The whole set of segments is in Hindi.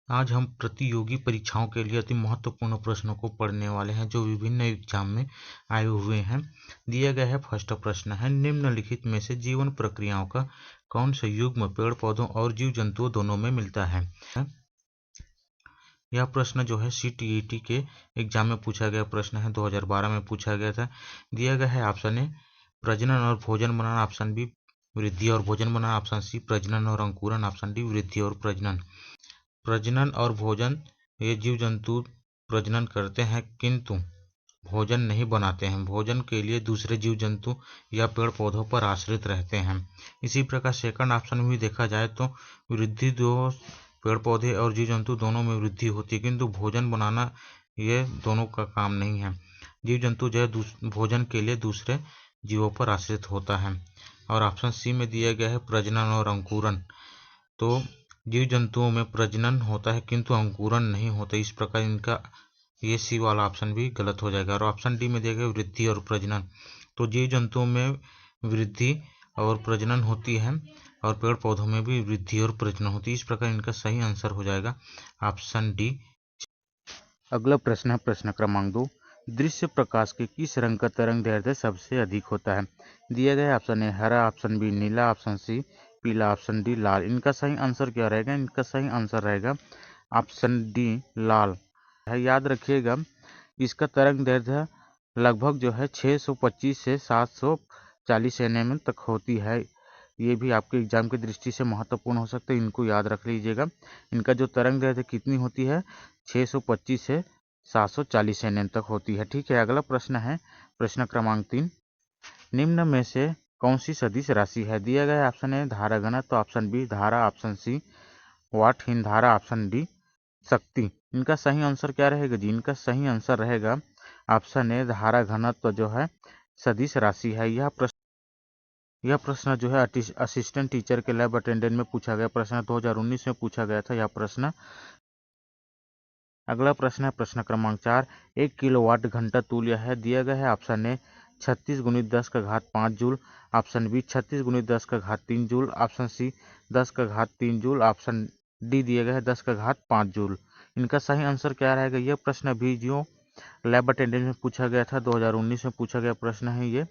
आज हम प्रतियोगी परीक्षाओं के लिए अति महत्वपूर्ण प्रश्नों को पढ़ने वाले हैं जो विभिन्न एग्जाम में आए हुए हैं। दिया गया है फर्स्ट प्रश्न है, निम्नलिखित में से जीवन प्रक्रियाओं का कौन सा युग्म पेड़ पौधों और जीव जंतुओं दोनों में मिलता है। यह प्रश्न जो है CTET के एग्जाम में पूछा गया प्रश्न है, 2012 में पूछा गया था। दिया गया है ऑप्शन ए प्रजनन और भोजन बनाना, ऑप्शन बी वृद्धि और भोजन बनाना, ऑप्शन सी प्रजनन और अंकुरन, ऑप्शन डी वृद्धि और प्रजनन। प्रजनन और भोजन, ये जीव जंतु प्रजनन करते हैं किंतु भोजन नहीं बनाते हैं। भोजन के लिए दूसरे जीव जंतु या पेड़ पौधों पर आश्रित रहते हैं। इसी प्रकार सेकंड ऑप्शन में भी देखा जाए तो वृद्धि दो पेड़ पौधे और जीव जंतु दोनों में वृद्धि होती है किंतु भोजन बनाना ये दोनों का काम नहीं है। जीव जंतु जो है भोजन के लिए दूसरे जीवों पर आश्रित होता है। और ऑप्शन सी में दिया गया है प्रजनन और अंकुरन, तो जीव जंतुओं में प्रजनन होता है किंतु अंकुरन नहीं होता। इस प्रकार इनका ये सी वाला ऑप्शन भी गलत हो जाएगा। और ऑप्शन डी में दिया गया वृद्धि और प्रजनन, तो जीव जंतुओं में वृद्धि और प्रजनन होती है और पेड़ पौधों में भी वृद्धि और प्रजनन होती है। इस प्रकार इनका सही आंसर हो जाएगा ऑप्शन डी। अगला प्रश्न है प्रश्न क्रमांक 2, दृश्य प्रकाश के किस रंग का तरंग दैर्ध्य सबसे अधिक होता है। दिया गया ऑप्शन ए हरा, ऑप्शन बी नीला, ऑप्शन सी पीला, ऑप्शन डी लाल। इनका सही आंसर क्या रहेगा? इनका सही आंसर रहेगा ऑप्शन डी लाल है। याद रखिएगा इसका तरंग दैर्ध्य लगभग जो है 625 से 740 nm तक होती है। ये भी आपके एग्जाम की दृष्टि से महत्वपूर्ण हो सकता है, इनको याद रख लीजिएगा। इनका जो तरंग दैर्ध्य कितनी होती है? 625 से 740 nm तक होती है। ठीक है, अगला प्रश्न है प्रश्न क्रमांक 3, निम्न में से कौन सी सदिश राशि है। दिया गया ऑप्शन ए धारा घनत्व, ऑप्शन बी धारा, ऑप्शन सी वाट हीन धारा, ऑप्शन डी शक्ति। इनका सही आंसर क्या रहेगा जी? इनका सही आंसर रहेगा ऑप्शन ए धारा घनत्व जो है सदिश राशि है। यह प्रश्न जो है असिस्टेंट टीचर के लैब अटेंडेंट में पूछा गया प्रश्न, 2019 में पूछा गया था यह प्रश्न। अगला प्रश्न है प्रश्न क्रमांक 4, 1 किलोवाट घंटा तुल्य है। दिया गया है option A 36 × 10⁵ joule, option B 36 × 10⁻³ joule, option C 10⁻³ joule, option D दिया गया है 10⁻5 जूल। इनका सही आंसर क्या रहेगा? यह प्रश्न भी जो लैब अटेंडेंट में पूछा गया था, 2019 में पूछा गया प्रश्न है ये।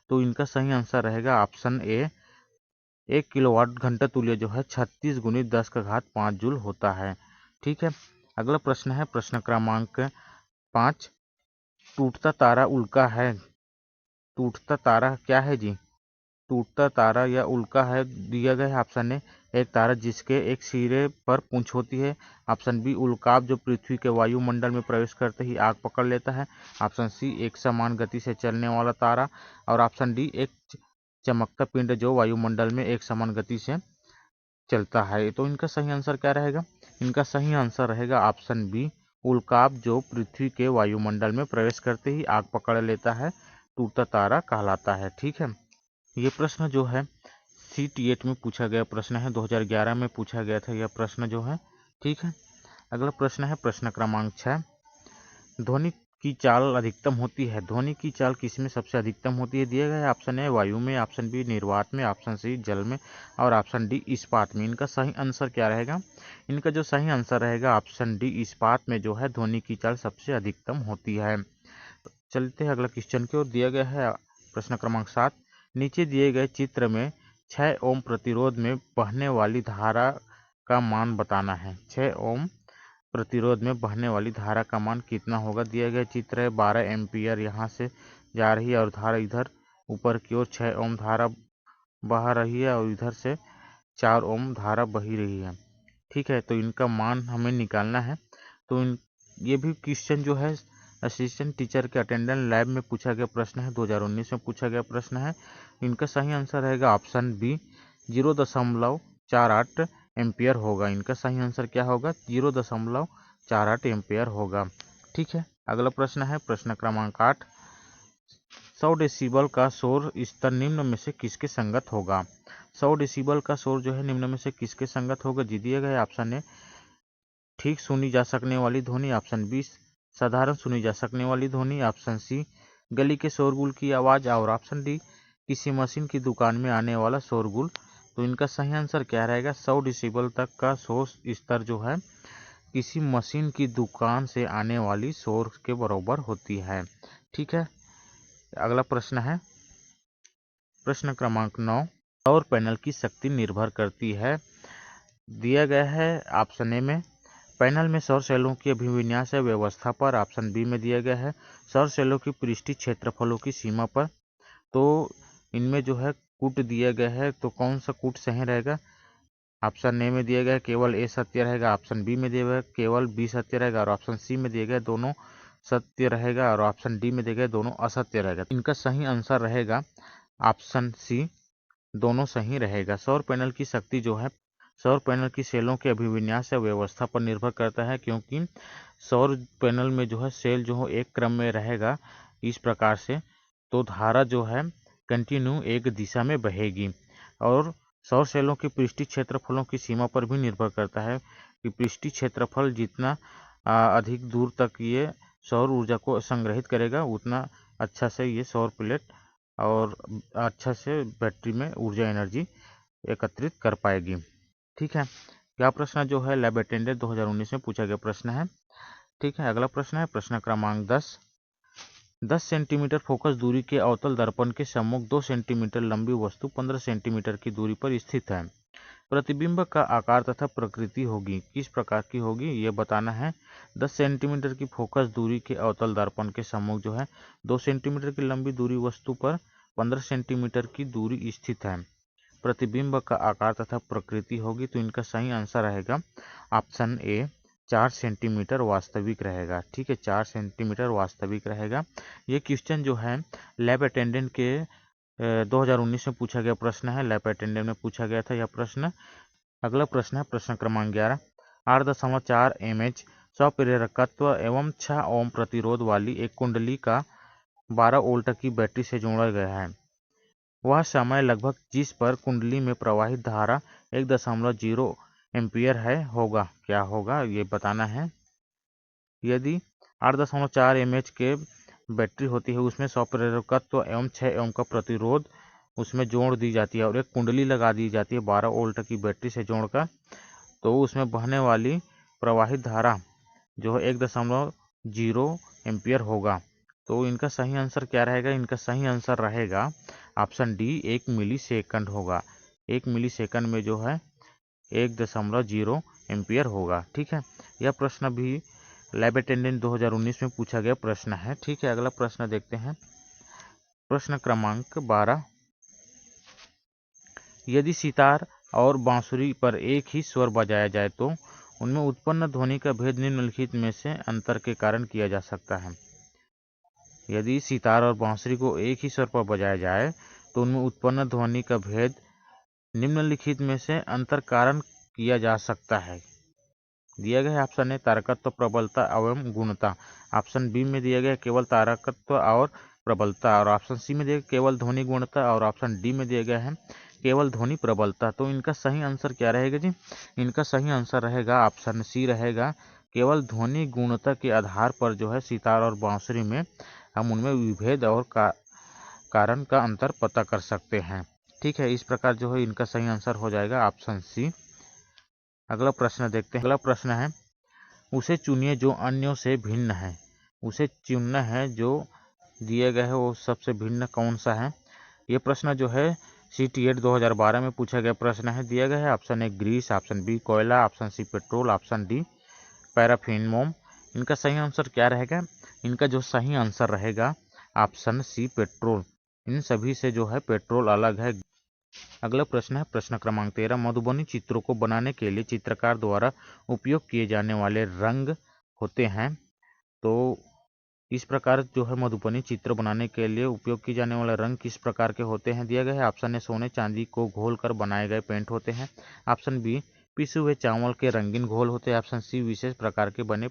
तो इनका सही आंसर रहेगा ऑप्शन ए 1 किलोवाट घंटा तुल्य जो है 36 × 10⁻5 जूल होता है। ठीक है, अगला प्रश्न है प्रश्न क्रमांक 5, टूटता तारा उल्का है। टूटता तारा क्या है जी? टूटता तारा या उल्का है। दिया गया है ऑप्शन ए एक तारा जिसके एक सिरे पर पूंछ होती है, ऑप्शन बी उल्काब जो पृथ्वी के वायुमंडल में प्रवेश करते ही आग पकड़ लेता है, ऑप्शन सी एक समान गति से चलने वाला तारा, और ऑप्शन डी एक चमकता पिंड जो वायुमंडल में एक समान गति से चलता है। तो इनका सही आंसर क्या रहेगा? इनका सही आंसर रहेगा ऑप्शन बी उल्काब जो पृथ्वी के वायुमंडल में प्रवेश करते ही आग पकड़ लेता है, टूटता तारा कहलाता है। ठीक है, ये प्रश्न जो है CTET में पूछा गया प्रश्न है, 2011 में पूछा गया था यह प्रश्न जो है। ठीक है, अगला प्रश्न है प्रश्न क्रमांक 6, ध्वनि की चाल अधिकतम होती है। ध्वनि की चाल किसमें सबसे अधिकतम होती है? दिया गया है ऑप्शन ए वायु में, ऑप्शन बी निर्वात में, ऑप्शन सी जल में, और ऑप्शन डी इस्पात में। इनका सही आंसर क्या रहेगा? इनका जो सही आंसर रहेगा ऑप्शन डी इस्पात में जो है ध्वनि की चाल सबसे अधिकतम होती है। चलते हैं अगला क्वेश्चन की ओर। दिया गया है प्रश्न क्रमांक 7, नीचे दिए गए चित्र में 6 ओम प्रतिरोध में बहने वाली धारा का मान बताना है। 6 ओम प्रतिरोध में बहने वाली धारा का मान कितना होगा? दिया गया चित्र है 12 एम्पियर यहाँ से जा रही है और धारा इधर ऊपर की ओर 6 ओम धारा बह रही है और इधर से 4 ओम धारा बही रही है। ठीक है, तो इनका मान हमें निकालना है। तो ये भी क्वेश्चन जो है असिस्टेंट टीचर के अटेंडेंट लैब में पूछा गया प्रश्न है, 2019 में पूछा गया प्रश्न है। इनका सही आंसर रहेगा ऑप्शन बी 0.48 एम्पियर होगा। इनका सही आंसर क्या होगा? 0.48 एम्पियर होगा। ठीक है, अगला प्रश्न है प्रश्न क्रमांक 8, 100 डेसिबल का शोर स्तर निम्न में से किसके संगत होगा? 100 डेसिबल का शोर जो है निम्न में से किसके संगत होगा? जी दिया गया ऑप्शन ए ठीक सुनी जा सकने वाली ध्वनि, ऑप्शन बी साधारण सुनी जा सकने वाली ध्वनि, ऑप्शन सी गली के शोरगुल की आवाज़, और ऑप्शन डी किसी मशीन की दुकान में आने वाला शोरगुल। तो इनका सही आंसर क्या रहेगा? 100 डेसिबल तक का शोर स्तर जो है किसी मशीन की दुकान से आने वाली शोर के बराबर होती है। ठीक है, अगला प्रश्न है प्रश्न क्रमांक 9। सौर पैनल की शक्ति निर्भर करती है, दिया गया है ऑप्शन ए में पैनल में सौर सेलों की अभिविन्यास या व्यवस्था पर, ऑप्शन बी में दिया गया है सौर सेलों की पृष्ठीय क्षेत्रफलों की सीमा पर। तो इनमें जो है कूट दिया गया है, तो कौन सा कूट सही रहेगा? ऑप्शन ए में दिया गया केवल ए सत्य रहेगा, ऑप्शन बी में दिया गया केवल बी सत्य रहेगा, और ऑप्शन सी में दिया गया दोनों सत्य रहेगा, और ऑप्शन डी में दिया गया दोनों असत्य रहेगा। इनका सही आंसर रहेगा ऑप्शन सी, दोनों सही रहेगा। सौर पैनल की शक्ति जो है सौर पैनल की सेलों के अभिविन्यास या व्यवस्था पर निर्भर करता है, क्योंकि सौर पैनल में जो है सेल जो है एक क्रम में रहेगा इस प्रकार से, तो धारा जो है कंटिन्यू एक दिशा में बहेगी। और सौर सेलों की पृष्ठीय क्षेत्रफलों की सीमा पर भी निर्भर करता है कि पृष्ठीय क्षेत्रफल जितना अधिक दूर तक ये सौर ऊर्जा को संग्रहित करेगा, उतना अच्छा से ये सौर प्लेट और अच्छा से बैटरी में ऊर्जा एनर्जी एकत्रित कर पाएगी। ठीक है, यह प्रश्न जो है लैब अटेंडेंट 2019 में पूछा गया प्रश्न है। ठीक है, अगला प्रश्न है प्रश्न क्रमांक 10। 10 सेंटीमीटर फोकस दूरी के अवतल दर्पण के सम्मुख 2 सेंटीमीटर लंबी वस्तु 15 सेंटीमीटर की दूरी पर स्थित है। प्रतिबिंब का आकार तथा प्रकृति होगी, किस प्रकार की होगी ये बताना है। 10 सेंटीमीटर की फोकस दूरी के अवतल दर्पण के सम्मुख जो है 2 सेंटीमीटर की लंबी दूरी वस्तु पर 15 सेंटीमीटर की दूरी स्थित है। प्रतिबिंब का आकार तथा प्रकृति होगी, तो इनका सही आंसर रहेगा ऑप्शन ए 4 सेंटीमीटर वास्तविक रहेगा। ठीक है, 4 सेंटीमीटर वास्तविक रहेगा। ये क्वेश्चन जो है लैब अटेंडेंट के 2019 में पूछा गया प्रश्न है, लैब अटेंडेंट में पूछा गया था यह प्रश्न। अगला प्रश्न है प्रश्न क्रमांक 11। 8.4 mAh स्वप्रेरकत्व एवं 6 ओम प्रतिरोध वाली एक कुंडली का 12 वोल्ट की बैटरी से जोड़ा गया है। वह समय लगभग जिस पर कुंडली में प्रवाहित धारा 1.0 एम्पियर है होगा, क्या होगा ये बताना है। यदि 8.4 mAh के बैटरी होती है, उसमें स्वप्रेरकत्व एवं 6 ओम का प्रतिरोध उसमें जोड़ दी जाती है और एक कुंडली लगा दी जाती है 12 वोल्ट की बैटरी से जोड़कर, तो उसमें बहने वाली प्रवाहित धारा जो है 1.0 एम्पियर होगा। तो इनका सही आंसर क्या रहेगा? इनका सही आंसर रहेगा ऑप्शन डी 1 मिली सेकंड होगा। 1 मिली सेकंड में जो है 1.0 एम्पियर होगा। ठीक है, यह प्रश्न भी लैब अटेंडेंट 2019 में पूछा गया प्रश्न है। ठीक है, अगला प्रश्न देखते हैं प्रश्न क्रमांक 12। यदि सितार और बांसुरी पर एक ही स्वर बजाया जाए तो उनमें उत्पन्न ध्वनि का भेद निम्नलिखित में से अंतर के कारण किया जा सकता है। यदि सितार और बांसुरी को एक ही स्वर पर बजाया जाए तो उनमें उत्पन्न ध्वनि का भेद निम्नलिखित में से अंतर कारण किया जा सकता है। दिया गया है ऑप्शन ए तारकत्व, प्रबलता एवं गुणता, ऑप्शन बी में दिया गया केवल तारकत्व और प्रबलता, और ऑप्शन सी में दिया गया केवल ध्वनि गुणता, और ऑप्शन डी में दिया गया है केवल ध्वनि प्रबलता। तो इनका सही आंसर क्या रहेगा जी? इनका सही आंसर रहेगा ऑप्शन सी रहेगा, केवल ध्वनि गुणता के आधार पर जो है सितार और बांसुरी में हम उनमें विभेद और कारण का अंतर पता कर सकते हैं। ठीक है, इस प्रकार जो है इनका सही आंसर हो जाएगा ऑप्शन सी। अगला प्रश्न देखते हैं। अगला प्रश्न है उसे चुनिए जो अन्यों से भिन्न है। उसे चुनना है जो दिया गया है वो सबसे भिन्न कौन सा है। ये प्रश्न जो है CTET 2012 में पूछा गया प्रश्न है। दिया गया है option A grease, option B कोयला, option C petrol, option D paraffin मोम। इनका सही आंसर क्या रहेगा? इनका जो सही आंसर रहेगा ऑप्शन सी पेट्रोल। इन सभी से जो है पेट्रोल अलग है। अगला प्रश्न है प्रश्न क्रमांक 13। मधुबनी चित्रों को बनाने के लिए चित्रकार द्वारा उपयोग किए जाने वाले रंग होते हैं। तो इस प्रकार जो है मधुबनी चित्र बनाने के लिए उपयोग किए जाने वाले रंग किस प्रकार के होते हैं। दिया गया है ऑप्शन ए सोने चांदी को घोल कर बनाए गए पेंट होते हैं, ऑप्शन बी पिसे हुए चावल के रंगीन घोल होते हैं, ऑप्शन सी विशेष प्रकार के बने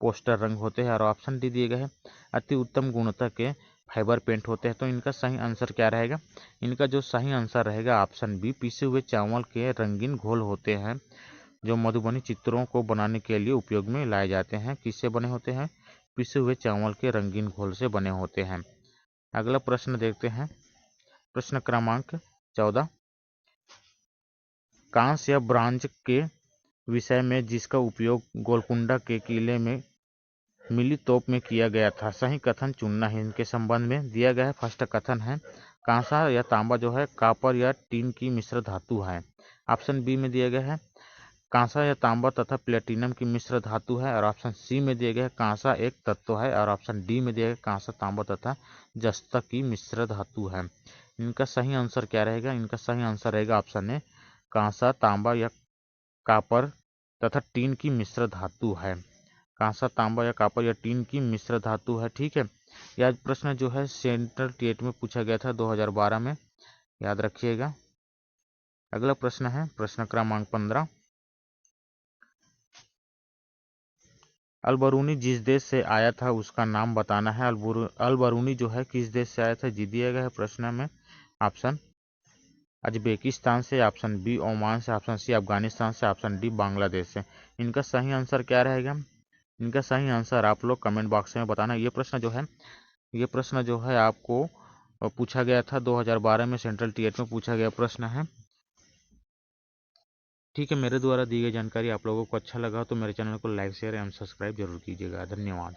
पोस्टर रंग होते हैं, और ऑप्शन डी दिए गए हैं अति उत्तम गुणवत्ता के फाइबर पेंट होते हैं। तो इनका सही आंसर क्या रहेगा? इनका जो सही आंसर रहेगा ऑप्शन बी पिसे हुए चावल के रंगीन घोल होते हैं, जो मधुबनी चित्रों को बनाने के लिए उपयोग में लाए जाते हैं। किससे बने होते हैं? पिसे हुए चावल के रंगीन घोल से बने होते हैं। अगला प्रश्न देखते हैं प्रश्न क्रमांक 14। कांस्य या ब्रॉन्ज के विषय में जिसका उपयोग गोलकुंडा के किले में मिली तोप में किया गया था। सही कथन चुनना है इनके संबंध में। दिया गया है फर्स्ट कथन है कांसा या तांबा जो है कॉपर या टिन की मिश्र धातु है। ऑप्शन बी में दिया गया है कांसा या तांबा तथा प्लेटिनम की मिश्र धातु है, और ऑप्शन सी में दिया गया है कांसा एक तत्व है, और ऑप्शन डी में दिया गया कांसा तांबा तथा जस्ता की मिश्र धातु है। इनका सही आंसर क्या रहेगा? इनका सही आंसर रहेगा ऑप्शन ए कांसा तांबा या कॉपर तथा टीन की मिश्र धातु है। कांसा तांबा या कॉपर या टीन की मिश्र धातु है। ठीक है, यह प्रश्न जो है सेंट्रल टेट में पूछा गया था 2012 में, याद रखिएगा। अगला प्रश्न है प्रश्न क्रमांक 15। अलबरूनी जिस देश से आया था उसका नाम बताना है। अलबरूनी जो है किस देश से आया था? जी दिया गया है प्रश्न में। ऑप्शन अजबेकिस्तान से, ऑप्शन बी ओमान से, ऑप्शन सी अफगानिस्तान से, ऑप्शन डी बांग्लादेश से। इनका सही आंसर क्या रहेगा? इनका सही आंसर आप लोग कमेंट बॉक्स में बताना। ये प्रश्न जो है आपको पूछा गया था 2012 में, सेंट्रल टीएट में पूछा गया प्रश्न है। ठीक है, मेरे द्वारा दी गई जानकारी आप लोगों को अच्छा लगा तो मेरे चैनल को लाइक शेयर एवं सब्सक्राइब जरूर कीजिएगा। धन्यवाद।